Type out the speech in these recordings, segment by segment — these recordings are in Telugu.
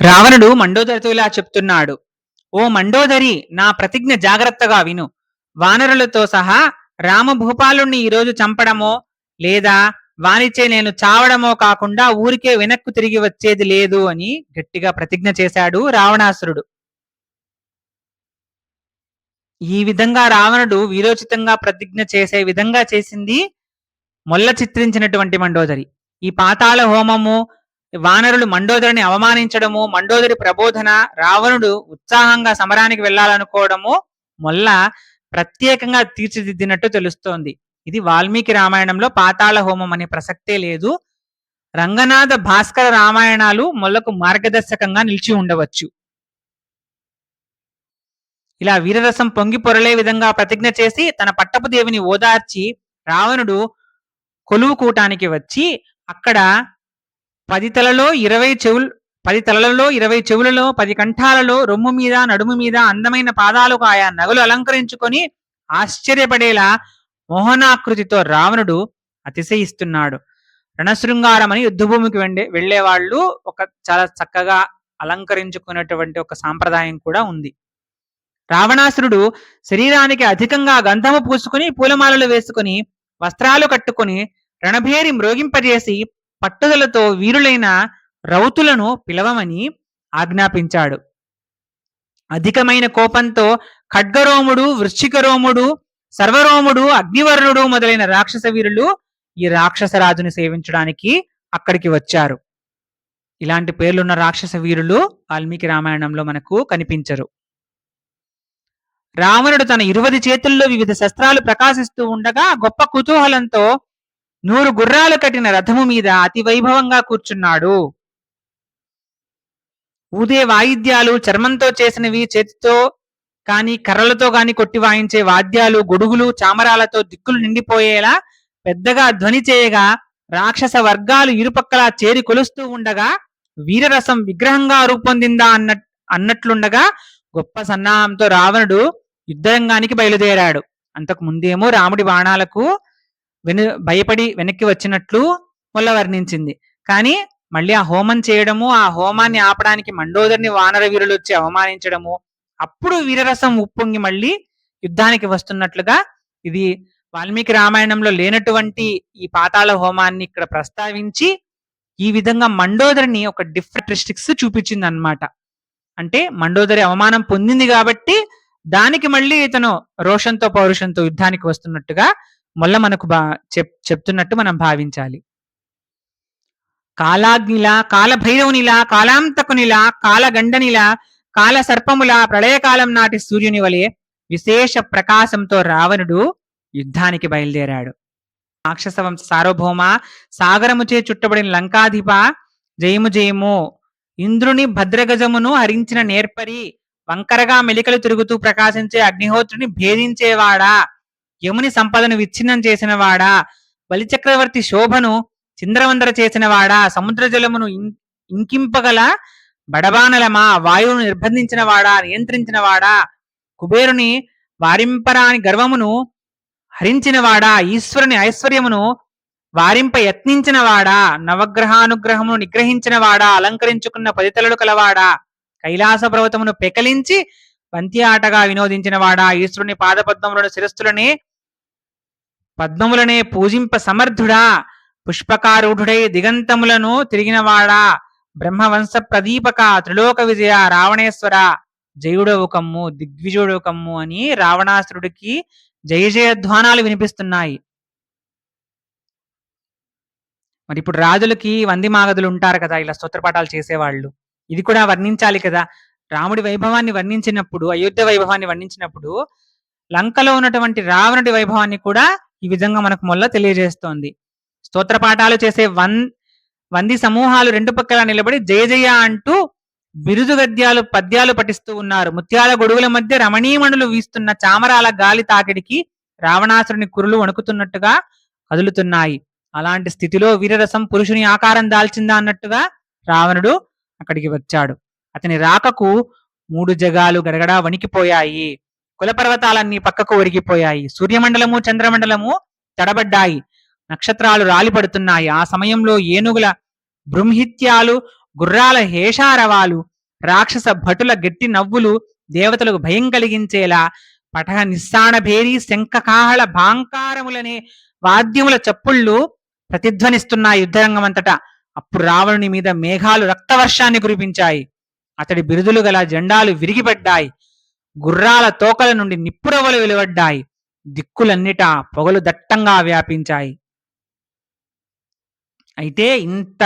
రావణుడు మండోదరితో ఇలా చెప్తున్నాడు. ఓ మండోదరి, నా ప్రతిజ్ఞ జాగ్రత్తగా విను. వానరులతో సహా రామభూపాలుణ్ణి ఈరోజు చంపడమో లేదా వానిచే నేను చావడమో కాకుండా ఊరికే వెనక్కు తిరిగి వచ్చేది లేదు అని గట్టిగా ప్రతిజ్ఞ చేశాడు రావణాసురుడు. ఈ విధంగా రావణుడు వీరోచితంగా ప్రతిజ్ఞ చేసే విధంగా చేసింది మొల్ల చిత్రించినటువంటి మండోదరి. ఈ పాతాళ హోమము, వానరులు మండోదరిని అవమానించడము, మండోదరి ప్రబోధన, రావణుడు ఉత్సాహంగా సమరానికి వెళ్ళాలనుకోవడము మొల్ల ప్రత్యేకంగా తీర్చిదిద్దినట్టు తెలుస్తోంది. ఇది వాల్మీకి రామాయణంలో పాతాళ హోమం అనే ప్రసక్తే లేదు. రంగనాథ భాస్కర రామాయణాలు మొల్లకు మార్గదర్శకంగా నిలిచి ఉండవచ్చు. ఇలా వీరరసం పొంగి పొరలే విధంగా ప్రతిజ్ఞ చేసి తన పట్టపు దేవిని ఓదార్చి రావణుడు కొలువు కూటానికి వచ్చి అక్కడ 10 తలలో 20 చెవులు 10 తలలలో 20 చెవులలో 10 కంఠాలలో రొమ్ము మీద నడుము మీద అందమైన పాదాలకు ఆయా నగలు అలంకరించుకొని ఆశ్చర్యపడేలా మోహనాకృతితో రావణుడు అతిశయిస్తున్నాడు. రణశృంగారం అని యుద్ధభూమికి వెళ్లే వాళ్ళు ఒక చాలా చక్కగా అలంకరించుకున్నటువంటి ఒక సాంప్రదాయం కూడా ఉంది. రావణాసురుడు శరీరానికి అధికంగా గంధము పూసుకుని పూలమాలలు వేసుకుని వస్త్రాలు కట్టుకుని రణభేరి మ్రోగింపజేసి పట్టుదలతో వీరులైన రౌతులను పిలవమని ఆజ్ఞాపించాడు. అధికమైన కోపంతో ఖడ్గరోముడు, వృశ్చికరోముడు, సర్వరోముడు, అగ్నివర్ణుడు మొదలైన రాక్షస వీరులు ఈ రాక్షసరాజుని సేవించడానికి అక్కడికి వచ్చారు. ఇలాంటి పేర్లున్న రాక్షస వీరులు వాల్మీకి రామాయణంలో మనకు కనిపించరు. రావణుడు తన 20 చేతుల్లో వివిధ శస్త్రాలు ప్రకాశిస్తూ ఉండగా గొప్ప కుతూహలంతో 100 గుర్రాలు కట్టిన రథము మీద అతి వైభవంగా కూర్చున్నాడు. ఊదే వాయిద్యాలు, చర్మంతో చేసినవి, చేతితో కాని కర్రలతో కాని కొట్టి వాయించే వాద్యాలు, గొడుగులు, చామరాలతో దిక్కులు నిండిపోయేలా పెద్దగా ధ్వని చేయగా రాక్షస వర్గాలు ఇరుపక్కలా చేరి కొలుస్తూ ఉండగా వీరరసం విగ్రహంగా రూపొందిందా అన్నట్లుండగా గొప్ప సన్నాహంతో రావణుడు యుద్ధరంగానికి బయలుదేరాడు. అంతకు ముందేమో రాముడి బాణాలకు భయపడి వెనక్కి వచ్చినట్లు మొల్ల వర్ణించింది. కానీ మళ్ళీ ఆ హోమం చేయడము, ఆ హోమాన్ని ఆపడానికి మండోదరిని వానర వీరులు వచ్చి అవమానించడము, అప్పుడు వీరరసం ఉప్పొంగి మళ్ళీ యుద్ధానికి వస్తున్నట్లుగా ఇది వాల్మీకి రామాయణంలో లేనటువంటి ఈ పాతాళ హోమాన్ని ఇక్కడ ప్రస్తావించి ఈ విధంగా మండోదరిని ఒక డిఫరెంట్ చూపించింది అన్నమాట. అంటే మండోదరి అవమానం పొందింది కాబట్టి దానికి మళ్ళీ ఇతను రోషంతో పౌరుషంతో యుద్ధానికి వస్తున్నట్టుగా మొల్ల మనకు చెప్తున్నట్టు మనం భావించాలి. కాలాగ్నిలా, కాలభైరవునిలా, కాలాంతకునిలా, కాలగండనిలా, కాల సర్పములా ప్రళయకాలం నాటి సూర్యుని వలె విశేష ప్రకాశంతో రావణుడు యుద్ధానికి బయలుదేరాడు. రాక్షస వంశ సార్వభౌమ, సాగరముచే చుట్టబడిన లంకాధిప, జయము జయము. ఇంద్రుని భద్రగజమును హరించిన నేర్పరి, వంకరగా మెలికలు తిరుగుతూ ప్రకాశించే అగ్నిహోత్రుని భేదించేవాడా, యముని సంపదను విచ్ఛిన్నం చేసిన వాడా, బలిచక్రవర్తి శోభను చింద్రవందర చేసిన వాడా, సముద్ర జలమును ఇంకింపగల బడబానలమా, వాయువును నిర్బంధించిన వాడా, నియంత్రించిన వాడా, కుబేరుని వారింపరాని గర్వమును హరించిన వాడా, ఈశ్వరుని ఐశ్వర్యమును వారింప యత్నించిన వాడా, నవగ్రహానుగ్రహమును నిగ్రహించిన వాడా, అలంకరించుకున్న 10 తలలు కలవాడా, కైలాస పర్వతమును పెకలించి పంతి ఆటగా వినోదించిన వాడా, ఈశ్వరుని పాదపద్మములను శిరస్సులనే పద్మములనే పూజింప సమర్థుడా, పుష్పకారూఢుడై దిగంతములను తిరిగినవాడా, బ్రహ్మవంశ ప్రదీపక, త్రిలోక విజయ, రావణేశ్వర, జయుడవు కమ్ము, దిగ్విజయుడవు కమ్ము అని రావణాసురుడికి జయ జయధ్వానాలు వినిపిస్తున్నాయి. మరి ఇప్పుడు రాజులకి వంది మాగదులు ఉంటారు కదా, ఇలా స్తోత్రపాఠాలు చేసేవాళ్ళు. ఇది కూడా వర్ణించాలి కదా. రాముడి వైభవాన్ని వర్ణించినప్పుడు, అయోధ్య వైభవాన్ని వర్ణించినప్పుడు లంకలో ఉన్నటువంటి రావణుడి వైభవాన్ని కూడా ఈ విధంగా మనకు మొల్ల తెలియజేస్తోంది. స్తోత్రపాఠాలు చేసే వంది సమూహాలు 2 పక్కల నిలబడి జయ జయ అంటూ బిరుదు గద్యాలు పద్యాలు పఠిస్తూ ఉన్నారు. ముత్యాల గొడుగుల మధ్య రమణీమణులు వీస్తున్న చామరాల గాలి తాకిడికి రావణాసురుని కురులు వణుకుతున్నట్టుగా కదులుతున్నాయి. అలాంటి స్థితిలో వీరరసం పురుషుని ఆకారం దాల్చిందా అన్నట్టుగా రావణుడు అక్కడికి వచ్చాడు. అతని రాకకు 3 జగాలు గడగడా వణికిపోయాయి. కులపర్వతాలన్నీ పక్కకు ఒరిగిపోయాయి. సూర్యమండలము, చంద్రమండలము తడబడ్డాయి. నక్షత్రాలు రాలిపడుతున్నాయి. ఆ సమయంలో ఏనుగుల బృంహిత్యాలు, గుర్రాల హేషారవాలు, రాక్షస భటుల గట్టి నవ్వులు దేవతలకు భయం కలిగించేలా పటహ నిస్సాణ భేరి శంఖకాహళ భాంకారములనే వాద్యముల చప్పుళ్ళు ప్రతిధ్వనిస్తున్నాయి యుద్ధరంగం అంతటా. అప్పుడు రావణుని మీద మేఘాలు రక్తవర్షాన్ని కురిపించాయి. అతడి బిరుదులు గల జెండాలు విరిగిపడ్డాయి. గుర్రాల తోకల నుండి నిప్పురవ్వలు వెలువడ్డాయి. దిక్కులన్నిటా పొగలు దట్టంగా వ్యాపించాయి. అయితే ఇంత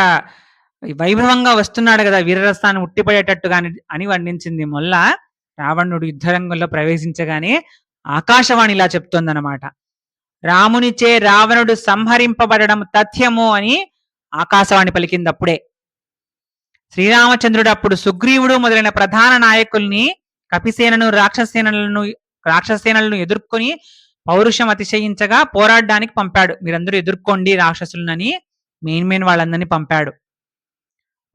వైభవంగా వస్తున్నాడు కదా వీరరసాన్ని ఉట్టిపడేటట్టుగా అని వర్ణించింది మొల్ల. రావణుడు యుద్ధరంగంలో ప్రవేశించగానే ఆకాశవాణి ఇలా చెప్తోందనమాట. రామునిచే రావణుడు సంహరింపబడడం తథ్యము అని ఆకాశవాణి పలికింది అప్పుడే. శ్రీరామచంద్రుడు అప్పుడు సుగ్రీవుడు మొదలైన ప్రధాన నాయకుల్ని, కపిసేనను రాక్షసేనలను ఎదుర్కొని పౌరుషం అతిశయించగా పోరాడడానికి పంపాడు. మీరందరూ ఎదుర్కోండి రాక్షసులనని మెయిన్ వాళ్ళందరినీ పంపాడు.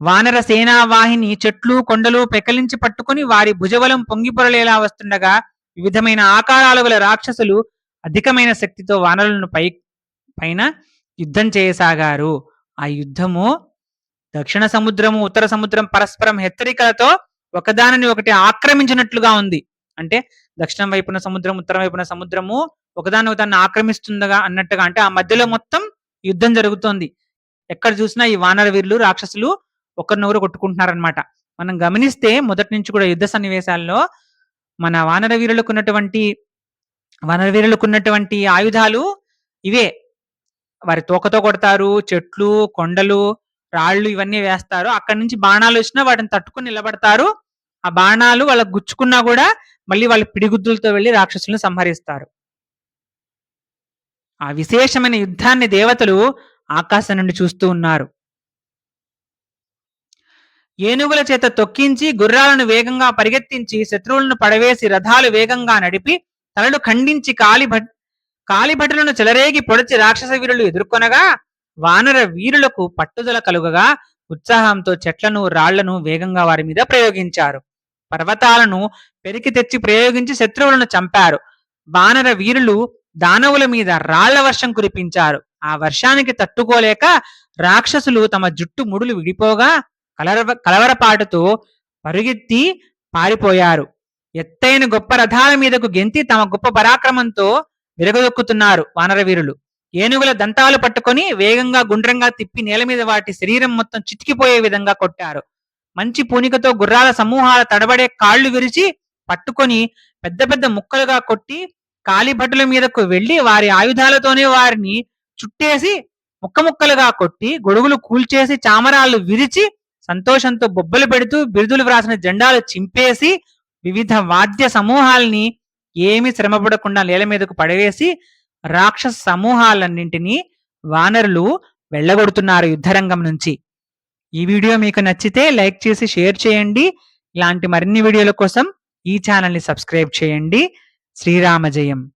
వానర సేనా వాహిని చెట్లు కొండలు పెకలించి పట్టుకుని వారి భుజబలం పొంగిపొరలేలా వస్తుండగా వివిధమైన ఆకారాలు గల రాక్షసులు అధికమైన శక్తితో వానరులను పైన యుద్ధం చేయసాగారు. ఆ యుద్ధము దక్షిణ సముద్రము ఉత్తర సముద్రం పరస్పరం హెచ్చరికలతో ఒకదానిని ఒకటి ఆక్రమించినట్లుగా ఉంది. అంటే దక్షిణం వైపున సముద్రం, ఉత్తరం వైపున సముద్రము ఒకదాన్ని ఒకదాన్ని ఆక్రమిస్తుండగా అన్నట్టుగా. అంటే ఆ మధ్యలో మొత్తం యుద్ధం జరుగుతోంది. ఎక్కడ చూసినా ఈ వానర వీరులు రాక్షసులు ఒకరినొకరు కొట్టుకుంటున్నారనమాట. మనం గమనిస్తే మొదటి నుంచి కూడా యుద్ధ సన్నివేశాల్లో మన వానర వీరులకున్నటువంటి ఆయుధాలు ఇవే. వారి తోకతో కొడతారు, చెట్లు కొండలు రాళ్ళు ఇవన్నీ వేస్తారు. అక్కడి నుంచి బాణాలు వచ్చినా వాటిని తట్టుకుని నిలబడతారు. ఆ బాణాలు వాళ్ళకు గుచ్చుకున్నా కూడా మళ్ళీ వాళ్ళ పిడిగుద్దులతో వెళ్ళి రాక్షసులను సంహరిస్తారు. ఆ విశేషమైన యుద్ధాన్ని దేవతలు ఆకాశం నుండి చూస్తూ ఉన్నారు. ఏనుగుల చేత తొక్కించి గుర్రాలను వేగంగా పరిగెత్తించి శత్రువులను పడవేసి రథాలు వేగంగా నడిపి తలలు ఖండించి కాలిభటులను చెలరేగి పొడిచి రాక్షస వీరులు ఎదుర్కొనగా వానర వీరులకు పట్టుదల కలుగగా ఉత్సాహంతో చెట్లను రాళ్లను వేగంగా వారి మీద ప్రయోగించారు. పర్వతాలను పెరికి తెచ్చి ప్రయోగించి శత్రువులను చంపారు. వానర వీరులు దానవుల మీద రాళ్ల వర్షం కురిపించారు. ఆ వర్షానికి తట్టుకోలేక రాక్షసులు తమ జుట్టు ముడులు విడిపోగా కలవరపాటుతో పరుగెత్తి పారిపోయారు. ఎత్తైన గొప్ప రథాల మీదకు గెంతి తమ గొప్ప పరాక్రమంతో విరగదొక్కుతున్నారు వానర వీరులు. ఏనుగుల దంతాలు పట్టుకొని వేగంగా గుండ్రంగా తిప్పి నేల మీద వాటి శరీరం మొత్తం చితికిపోయే విధంగా కొట్టారు. మంచి పూనికతో గుర్రాల సమూహాల తడబడే కాళ్లు విరిచి పట్టుకొని పెద్ద పెద్ద ముక్కలుగా కొట్టి కాలిభటుల మీదకు వెళ్లి వారి ఆయుధాలతోనే వారిని చుట్టేసి ముక్కముక్కలుగా కొట్టి గొడుగులు కూల్చేసి చామరాలు విరిచి సంతోషంతో బొబ్బలు పెడుతూ బిరుదులు వ్రాసిన జెండాలు చింపేసి వివిధ వాద్య సమూహాల్ని ఏమి శ్రమపడకుండా నేల మీదకు పడవేసి రాక్షస సమూహాలన్నింటినీ వానరులు వెళ్ళగొడుతున్నారు యుద్ధరంగం నుంచి. ఈ వీడియో మీకు నచ్చితే లైక్ చేసి షేర్ చేయండి. ఇలాంటి మరిన్ని వీడియోల కోసం ఈ ఛానల్ని సబ్స్క్రైబ్ చేయండి. శ్రీరామ జయం.